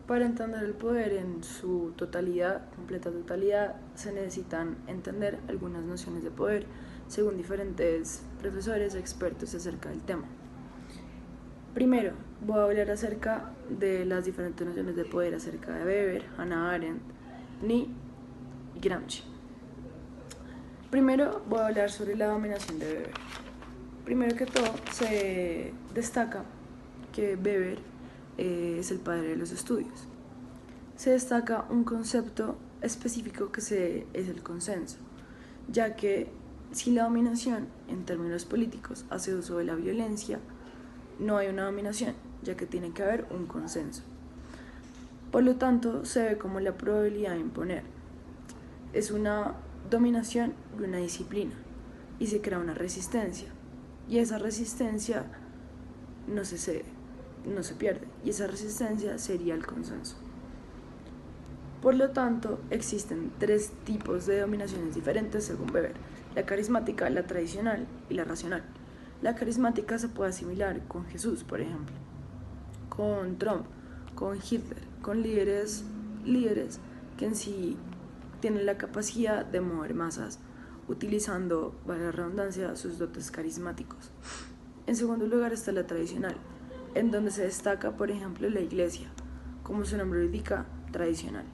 Para entender el poder en su totalidad, completa totalidad, se necesitan entender algunas nociones de poder según diferentes profesores expertos acerca del tema. Primero, voy a hablar acerca de las diferentes nociones de poder acerca de Weber, Hannah Arendt, Ni y Gramsci. Primero voy a hablar sobre la dominación de Weber. Primero que todo, se destaca que Weber es el padre de los estudios. Se destaca un concepto específico que es el consenso, ya que si la dominación en términos políticos hace uso de la violencia, no hay una dominación, ya que tiene que haber un consenso. Por lo tanto, se ve como la probabilidad de imponer. Es una dominación de una disciplina y se crea una resistencia. Y esa resistencia no se cede, no se pierde. Y esa resistencia sería el consenso. Por lo tanto, existen tres tipos de dominaciones diferentes según Weber: la carismática, la tradicional y la racional. La carismática se puede asimilar con Jesús, por ejemplo, con Trump, con Hitler, con líderes que en sí tienen la capacidad de mover masas utilizando, valga la redundancia, sus dotes carismáticos. En segundo lugar está la tradicional, en donde se destaca, por ejemplo, la iglesia, como su nombre lo indica, tradicional.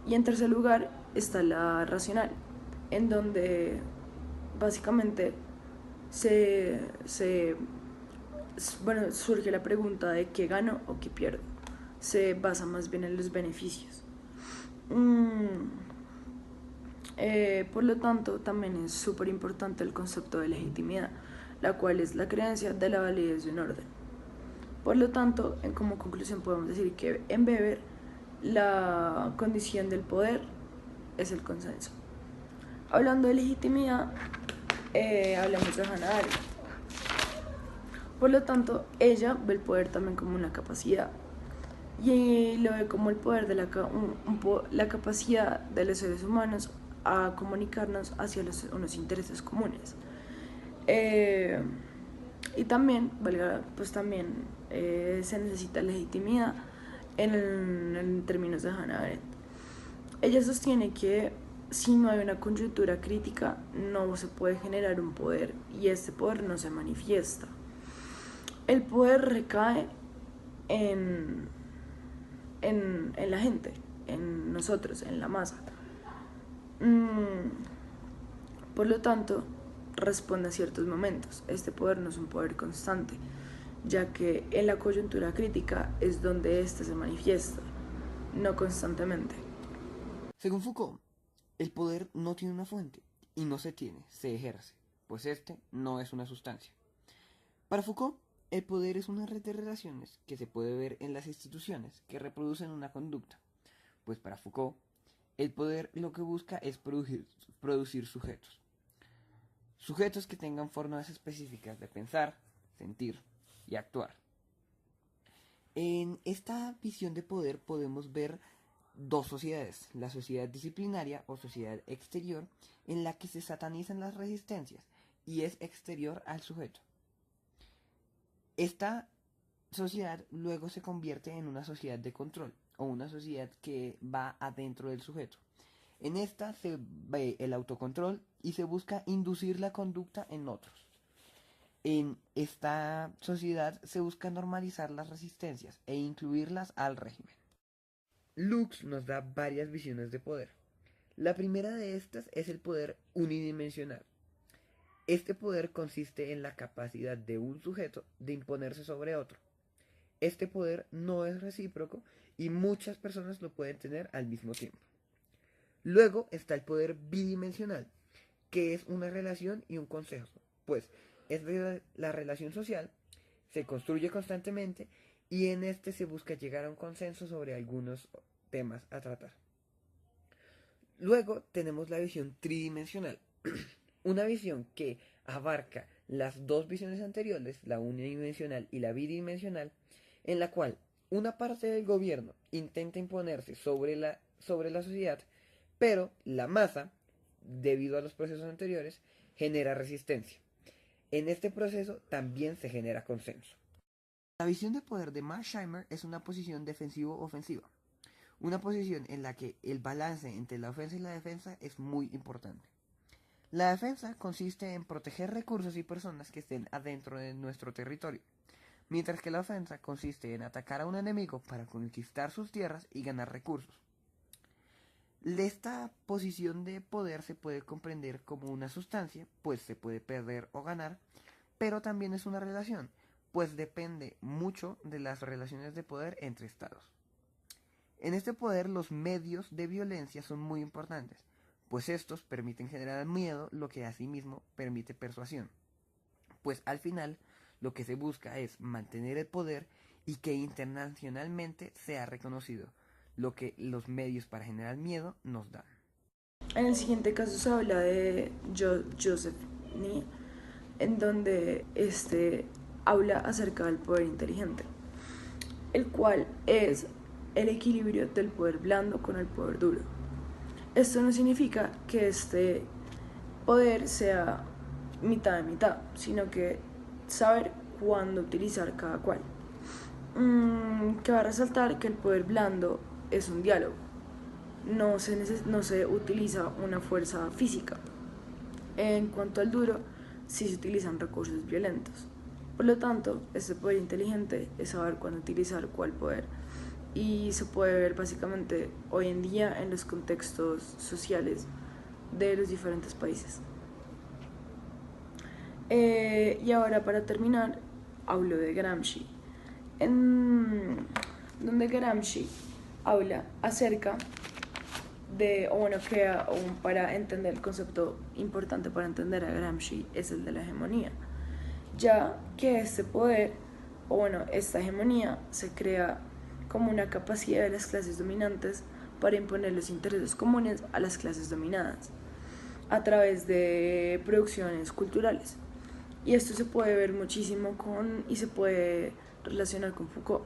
Y en tercer lugar está la racional, en donde básicamente se surge la pregunta de qué gano o qué pierdo. Se basa más bien en los beneficios. Por lo tanto, también es súper importante el concepto de legitimidad, la cual es la creencia de la validez de un orden. Por lo tanto, como conclusión podemos decir que en Weber la condición del poder es el consenso. Hablando de legitimidad, hablamos de Hannah Arendt. Por lo tanto, ella ve el poder también como una capacidad y lo ve como el poder de la capacidad de los seres humanos a comunicarnos hacia unos intereses comunes. Y también, pues también se necesita legitimidad en términos de Hannah Arendt. Ella sostiene que si no hay una coyuntura crítica, no se puede generar un poder y este poder no se manifiesta. El poder recae en, en la gente, en nosotros, en la masa. Por lo tanto, responde a ciertos momentos. Este poder no es un poder constante, ya que en la coyuntura crítica es donde éste se manifiesta, no constantemente. Según Foucault, el poder no tiene una fuente y no se tiene, se ejerce, pues este no es una sustancia. Para Foucault, el poder es una red de relaciones que se puede ver en las instituciones que reproducen una conducta, pues para Foucault, el poder lo que busca es producir sujetos. Sujetos que tengan formas específicas de pensar, sentir y actuar. En esta visión de poder podemos ver dos sociedades: la sociedad disciplinaria o sociedad exterior, en la que se satanizan las resistencias y es exterior al sujeto. Esta sociedad luego se convierte en una sociedad de control o una sociedad que va adentro del sujeto. En esta se ve el autocontrol y se busca inducir la conducta en otros. En esta sociedad se busca normalizar las resistencias e incluirlas al régimen. Lux nos da varias visiones de poder. La primera de estas es el poder unidimensional. Este poder consiste en la capacidad de un sujeto de imponerse sobre otro. Este poder no es recíproco y muchas personas lo pueden tener al mismo tiempo. Luego está el poder bidimensional, que es una relación y un consejo, pues es la relación social, se construye constantemente y en este se busca llegar a un consenso sobre algunos temas a tratar. Luego tenemos la visión tridimensional, una visión que abarca las dos visiones anteriores, la unidimensional y la bidimensional, en la cual una parte del gobierno intenta imponerse sobre la sociedad, pero la masa, debido a los procesos anteriores, genera resistencia. En este proceso también se genera consenso. La visión de poder de Marsheimer es una posición defensivo-ofensiva, una posición en la que el balance entre la ofensa y la defensa es muy importante. La defensa consiste en proteger recursos y personas que estén adentro de nuestro territorio, mientras que la ofensa consiste en atacar a un enemigo para conquistar sus tierras y ganar recursos. Esta posición de poder se puede comprender como una sustancia, pues se puede perder o ganar, pero también es una relación, pues depende mucho de las relaciones de poder entre estados. En este poder los medios de violencia son muy importantes, pues estos permiten generar miedo, lo que asimismo permite persuasión. Pues al final lo que se busca es mantener el poder y que internacionalmente sea reconocido, lo que los medios para generar miedo nos dan. En el siguiente caso se habla de Joseph Nye, en donde habla acerca del poder inteligente, el cual es el equilibrio del poder blando con el poder duro. Esto no significa que este poder sea mitad de mitad, sino que saber cuándo utilizar cada cual. Cabe resaltar que el poder blando es un diálogo, no se utiliza una fuerza física. En cuanto al duro, sí se utilizan recursos violentos. Por lo tanto, este poder inteligente es saber cuándo utilizar cuál poder. Y se puede ver básicamente hoy en día en los contextos sociales de los diferentes países. Y ahora, para terminar, hablo de Gramsci, en donde Gramsci habla acerca de, o bueno, crea para entender el concepto importante para entender a Gramsci es el de la hegemonía, ya que este poder, o bueno, esta hegemonía se crea como una capacidad de las clases dominantes para imponer los intereses comunes a las clases dominadas a través de producciones culturales. Y esto se puede ver muchísimo y se puede relacionar con Foucault,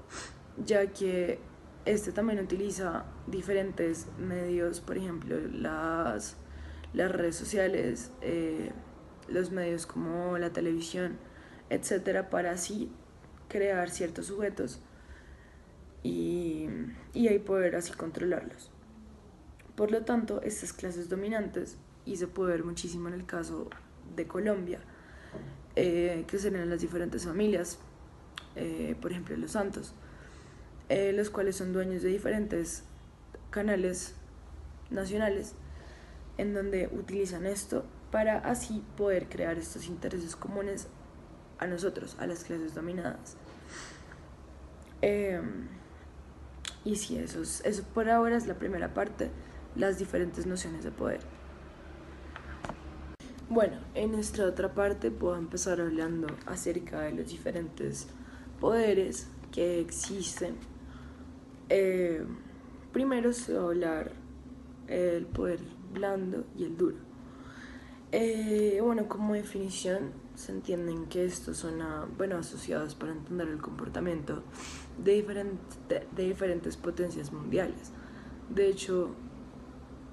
ya que este también utiliza diferentes medios, por ejemplo, las redes sociales, los medios como la televisión, etcétera, para así crear ciertos sujetos y ahí poder así controlarlos. Por lo tanto, estas clases dominantes, y se puede ver muchísimo en el caso de Colombia, que serían las diferentes familias, por ejemplo los Santos, los cuales son dueños de diferentes canales nacionales en donde utilizan esto para así poder crear estos intereses comunes a nosotros, a las clases dominadas. Y sí, eso por ahora es la primera parte, las diferentes nociones de poder. Bueno, en esta otra parte puedo empezar hablando acerca de los diferentes poderes que existen. Primero se va a hablar el poder blando y el duro. Bueno, como definición se entienden que estos son asociados para entender el comportamiento de diferentes potencias mundiales. De hecho,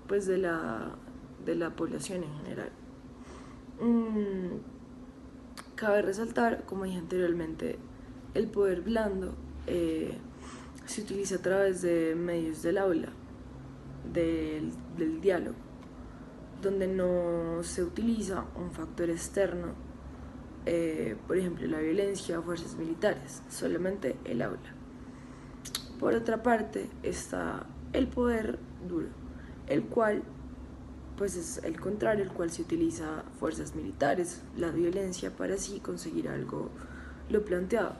pues de la población en general. Cabe resaltar, como dije anteriormente, el poder blando se utiliza a través de medios del aula, del diálogo, donde no se utiliza un factor externo, por ejemplo la violencia o fuerzas militares, solamente el aula. Por otra parte está el poder duro, el cual pues es el contrario, el cual se utiliza fuerzas militares, la violencia para así conseguir algo lo planteado.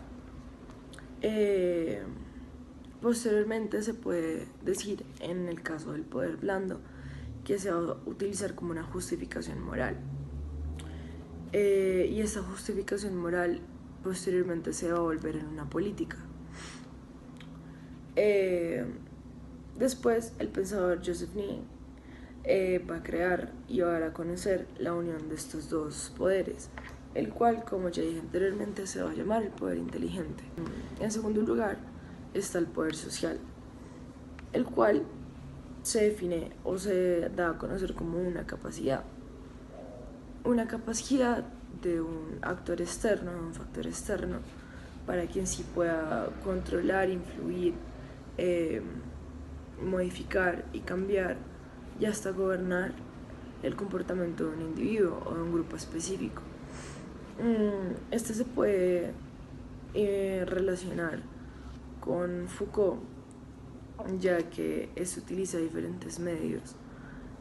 Posteriormente se puede decir, en el caso del poder blando, que se va a utilizar como una justificación moral. Y esa justificación moral posteriormente se va a volver en una política. Después el pensador Joseph Nye va a crear y va a dar a conocer la unión de estos dos poderes, el cual, como ya dije anteriormente, se va a llamar el poder inteligente. En segundo lugar está el poder social, el cual se define o se da a conocer como una capacidad de un actor externo, de un factor externo, para quien sí pueda controlar, influir, eh, modificar y cambiar y hasta gobernar el comportamiento de un individuo o de un grupo específico. Este se puede relacionar con Foucault, ya que este utiliza diferentes medios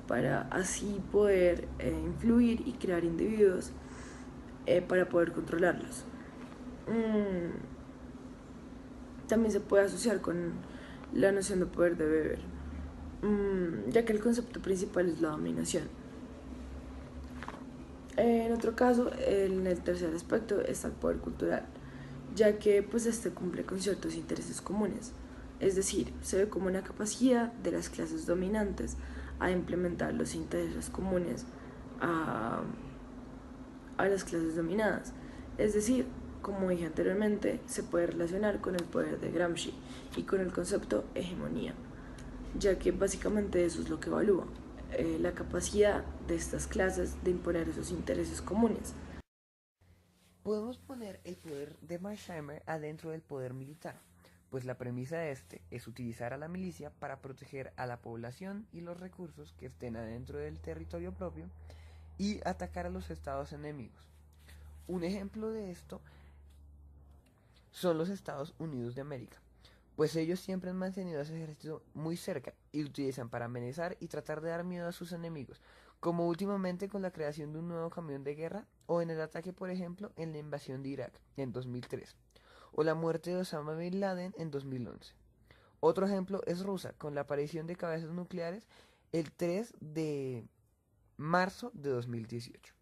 para así poder influir y crear individuos para poder controlarlos. También se puede asociar con la noción de poder de Weber, ya que el concepto principal es la dominación. En otro caso, en el tercer aspecto está el poder cultural, ya que pues este cumple con ciertos intereses comunes, es decir, se ve como una capacidad de las clases dominantes a implementar los intereses comunes a las clases dominadas. Es decir, como dije anteriormente, se puede relacionar con el poder de Gramsci y con el concepto hegemonía, ya que básicamente eso es lo que evalúa, la capacidad de estas clases de imponer esos intereses comunes. Podemos poner el poder de Mearsheimer adentro del poder militar, pues la premisa de este es utilizar a la milicia para proteger a la población y los recursos que estén adentro del territorio propio y atacar a los estados enemigos. Un ejemplo de esto son los Estados Unidos de América, pues ellos siempre han mantenido a ese ejército muy cerca y lo utilizan para amenazar y tratar de dar miedo a sus enemigos, como últimamente con la creación de un nuevo camión de guerra o en el ataque, por ejemplo, en la invasión de Irak en 2003, o la muerte de Osama Bin Laden en 2011. Otro ejemplo es Rusia, con la aparición de cabezas nucleares el 3 de marzo de 2018.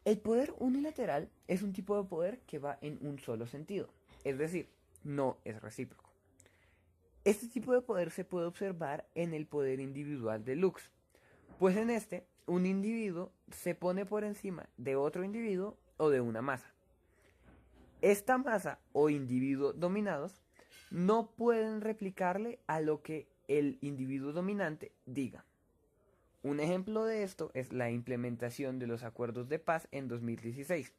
El poder unilateral es un tipo de poder que va en un solo sentido, es decir, no es recíproco. Este tipo de poder se puede observar en el poder individual de Lux, pues en este, un individuo se pone por encima de otro individuo o de una masa. Esta masa o individuos dominados no pueden replicarle a lo que el individuo dominante diga. Un ejemplo de esto es la implementación de los acuerdos de paz en 2016,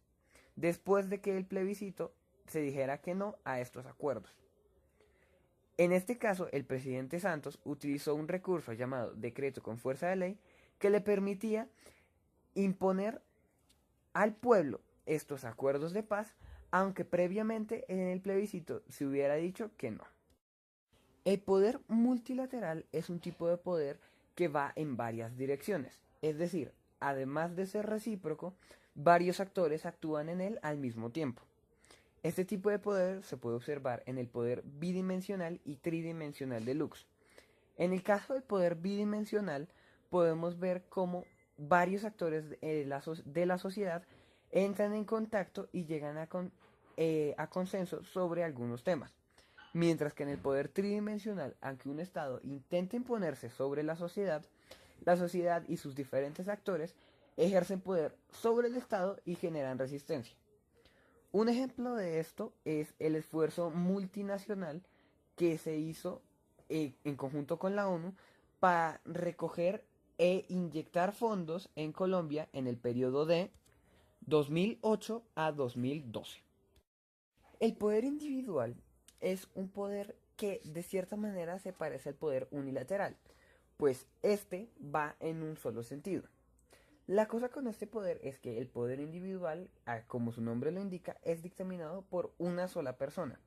después de que el plebiscito se dijera que no a estos acuerdos. En este caso, el presidente Santos utilizó un recurso llamado decreto con fuerza de ley que le permitía imponer al pueblo estos acuerdos de paz, aunque previamente en el plebiscito se hubiera dicho que no. El poder multilateral es un tipo de poder que va en varias direcciones, es decir, además de ser recíproco, varios actores actúan en él al mismo tiempo. Este tipo de poder se puede observar en el poder bidimensional y tridimensional de Lux. En el caso del poder bidimensional, podemos ver cómo varios actores de la sociedad entran en contacto y llegan a consenso sobre algunos temas. Mientras que en el poder tridimensional, aunque un Estado intente imponerse sobre la sociedad y sus diferentes actores ejercen poder sobre el Estado y generan resistencia. Un ejemplo de esto es el esfuerzo multinacional que se hizo en conjunto con la ONU para recoger e inyectar fondos en Colombia en el periodo de 2008 a 2012. El poder individual es un poder que de cierta manera se parece al poder unilateral, pues este va en un solo sentido. La cosa con este poder es que el poder individual, como su nombre lo indica, es dictaminado por una sola persona.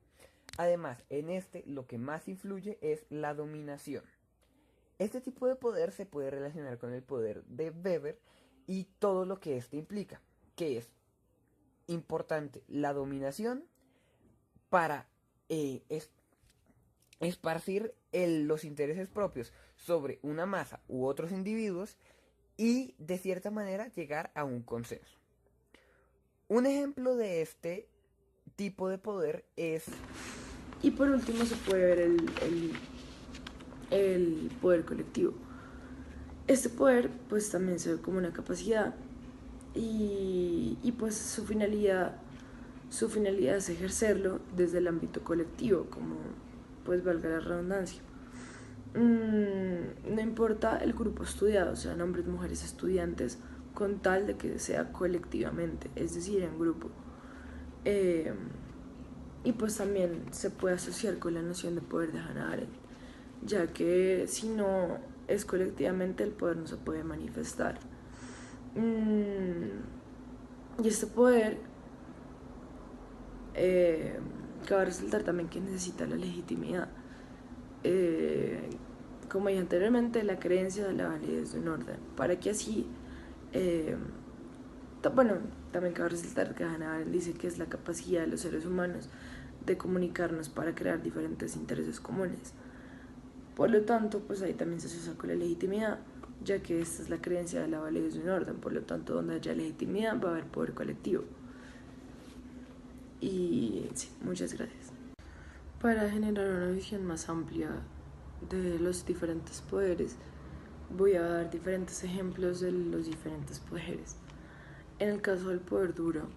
Además, en este lo que más influye es la dominación. Este tipo de poder se puede relacionar con el poder de Weber y todo lo que este implica, que es importante la dominación para esparcir los intereses propios sobre una masa u otros individuos y de cierta manera llegar a un consenso. Un ejemplo de este tipo de poder es... Y por último se puede ver el poder colectivo. Este poder pues también se ve como una capacidad y pues su finalidad es ejercerlo desde el ámbito colectivo, como pues valga la redundancia. No importa el grupo estudiado, sean hombres, mujeres, estudiantes, con tal de que sea colectivamente, es decir, en grupo. Y pues también se puede asociar con la noción de poder de Hannah Arendt, ya que si no es colectivamente, el poder no se puede manifestar. Y este poder, cabe resaltar también que necesita la legitimidad. Como dije anteriormente, la creencia de la validez de un orden, para que así, bueno, también cabe resaltar que Hannah Arendt dice que es la capacidad de los seres humanos de comunicarnos para crear diferentes intereses comunes. Por lo tanto, pues ahí también se asocia con la legitimidad, ya que esta es la creencia de la validez de un orden. Por lo tanto, donde haya legitimidad va a haber poder colectivo. Y sí, muchas gracias. Para generar una visión más amplia de los diferentes poderes, voy a dar diferentes ejemplos de los diferentes poderes. En el caso del poder duro,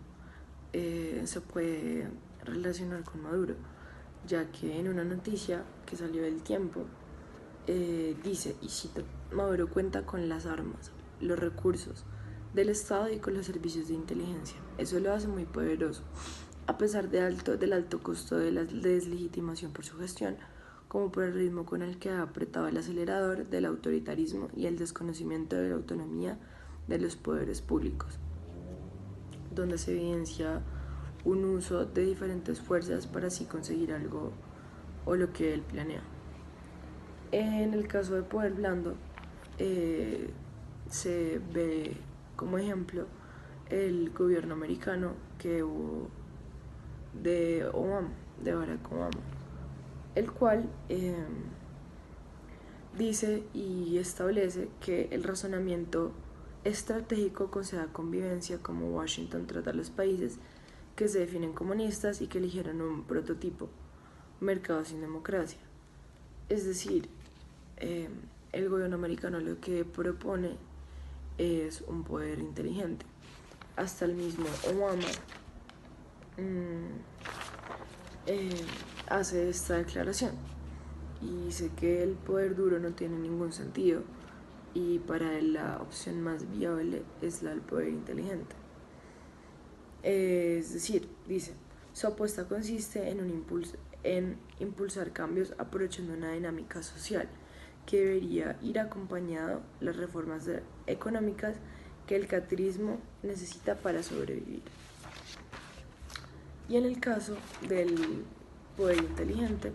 se puede relacionar con Maduro, ya que en una noticia que salió del Tiempo, dice, y cito: Maduro cuenta con las armas, los recursos del Estado y con los servicios de inteligencia. Eso lo hace muy poderoso, a pesar del alto costo de la deslegitimación por su gestión, como por el ritmo con el que ha apretado el acelerador del autoritarismo y el desconocimiento de la autonomía de los poderes públicos, donde se evidencia un uso de diferentes fuerzas para así conseguir algo o lo que él planea. En el caso de poder blando, se ve como ejemplo el gobierno americano que hubo de Obama, de Barack Obama, el cual dice y establece que el razonamiento estratégico conceda convivencia, como Washington trata a los países que se definen comunistas y que eligieron un prototipo, mercado sin democracia. Es decir, el gobierno americano lo que propone es un poder inteligente. Hasta el mismo Obama hace esta declaración y dice que el poder duro no tiene ningún sentido y para él la opción más viable es la del poder inteligente. Es decir, dice, su apuesta consiste en impulsar cambios aprovechando una dinámica social que debería ir acompañado de las reformas económicas que el capitalismo necesita para sobrevivir. Y en el caso del poder inteligente,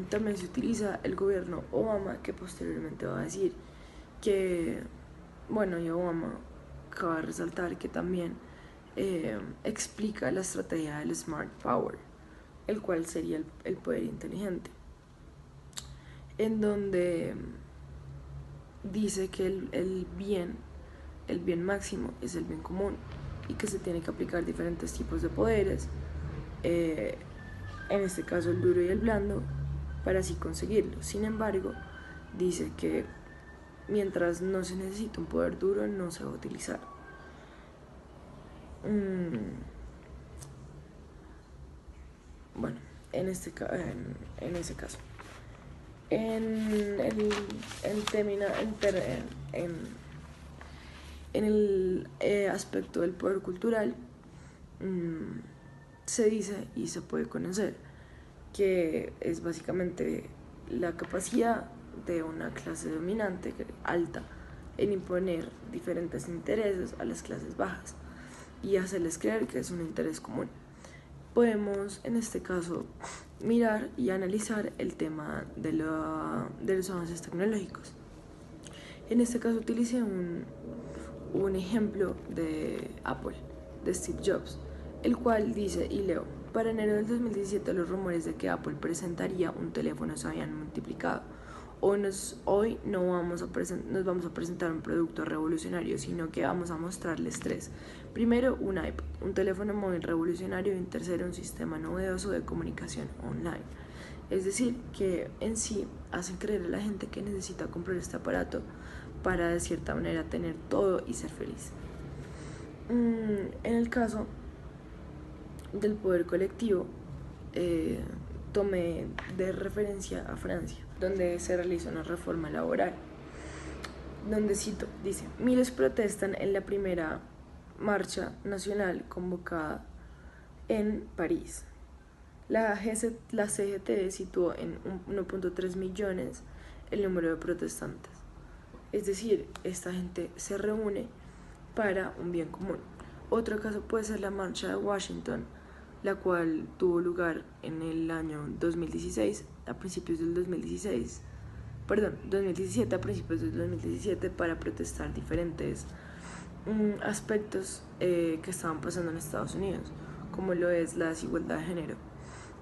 también se utiliza el gobierno Obama, que posteriormente va a decir que, bueno, y Obama acaba de resaltar que también explica la estrategia del Smart Power, el cual sería el poder inteligente, en donde dice que el bien máximo es el bien común y que se tiene que aplicar diferentes tipos de poderes, en este caso el duro y el blando, para así conseguirlo. Sin embargo, dice que mientras no se necesita un poder duro, no se va a utilizar. Bueno, en ese caso, en el aspecto del poder cultural, se dice y se puede conocer que es básicamente la capacidad de una clase dominante alta en imponer diferentes intereses a las clases bajas y hacerles creer que es un interés común. Podemos en este caso mirar y analizar el tema de los avances tecnológicos. En este caso utilicé un ejemplo de Apple, de Steve Jobs, el cual dice, y leo: para enero del 2017 los rumores de que Apple presentaría un teléfono se habían multiplicado. Hoy no nos vamos a presentar un producto revolucionario, sino que vamos a mostrarles tres. Primero, un iPod, un teléfono móvil revolucionario, y en tercero, un sistema novedoso de comunicación online. Es decir, que en sí hacen creer a la gente que necesita comprar este aparato para de cierta manera tener todo y ser feliz. En el caso del poder colectivo, tomé de referencia a Francia, donde se realiza una reforma laboral, donde cito, dice: miles protestan en la primera marcha nacional convocada en París. La CGT situó en 1.3 millones el número de protestantes. Es decir, esta gente se reúne para un bien común. Otro caso puede ser la marcha de Washington, la cual tuvo lugar en el año 2016, a principios del 2017, a principios del 2017, para protestar diferentes aspectos que estaban pasando en Estados Unidos, como lo es la desigualdad de género.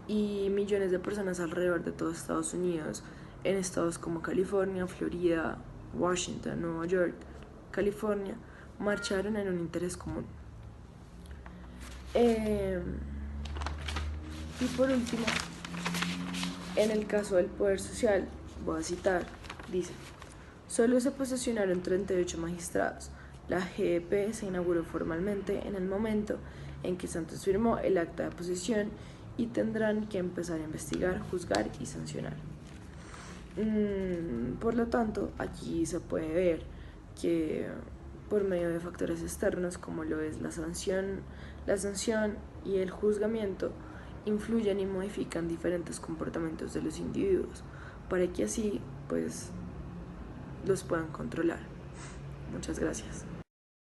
Y millones de personas alrededor de todo Estados Unidos, en estados como California, Florida, Washington, Nueva York, California, marcharon en un interés común. Y por último, en el caso del poder social, voy a citar, dice: solo se posesionaron 38 magistrados. La GEP se inauguró formalmente en el momento en que Santos firmó el acta de posesión y tendrán que empezar a investigar, juzgar y sancionar. Por lo tanto, aquí se puede ver que por medio de factores externos como lo es la sanción y el juzgamiento, influyen y modifican diferentes comportamientos de los individuos para que así pues los puedan controlar. Muchas gracias.